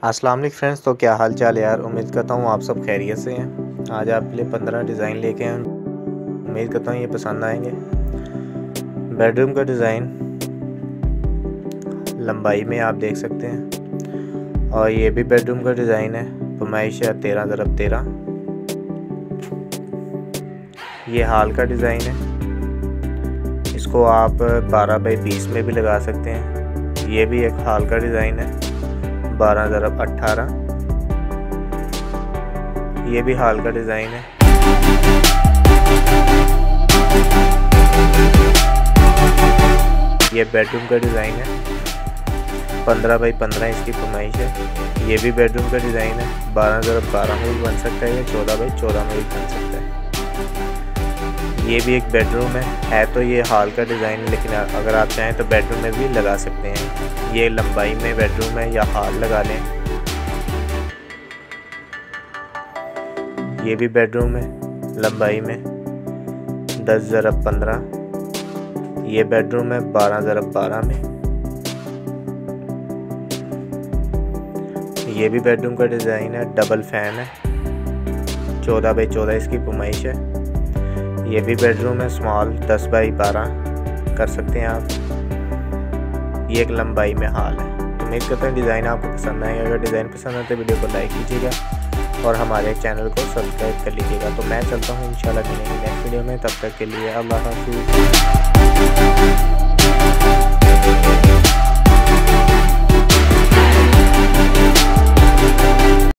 अस्सलाम वालेकुम फ्रेंड्स। तो क्या हाल चाल है यार। उम्मीद करता हूँ आप सब खैरियत से हैं। आज आपके लिए 15 डिज़ाइन लेके आए। उम्मीद करता हूँ ये पसंद आएंगे। बेडरूम का डिज़ाइन लंबाई में आप देख सकते हैं और ये भी बेडरूम का डिज़ाइन है। फरमाइश है 13x13। ये हाल का डिज़ाइन है। इसको आप 12x20 में भी लगा सकते हैं। ये भी एक हाल का डिज़ाइन है 12x18। ये भी हाल का डिज़ाइन है। ये बेडरूम का डिज़ाइन है 15x15 इसकी फरमाइश है। ये भी बेडरूम का डिज़ाइन है 12x12 में भी बन सकता है या 14x14 में भी बन सकता है। ये भी एक बेडरूम है तो ये हाल का डिज़ाइन, लेकिन अगर आप चाहें तो बेडरूम में भी लगा सकते हैं। ये लंबाई में बेडरूम है या हाल लगा लें। ये भी बेडरूम है लंबाई में 10x15। ये बेडरूम है 12x12 में। ये भी बेडरूम का डिज़ाइन है, डबल फैन है 14x14 इसकी फरमाइश है। ये भी बेडरूम है स्मॉल 10x12 कर सकते हैं आप। ये एक लंबाई में हाल है। उम्मीद करते हैं डिज़ाइन आपको पसंद आएगा। अगर डिज़ाइन पसंद आए तो वीडियो को लाइक कीजिएगा और हमारे चैनल को सब्सक्राइब कर लीजिएगा। तो मैं चलता हूँ, इंशाल्लाह मिलेंगे नेक्स्ट वीडियो में। तब तक के लिए अल्लाह हाफ़िज़।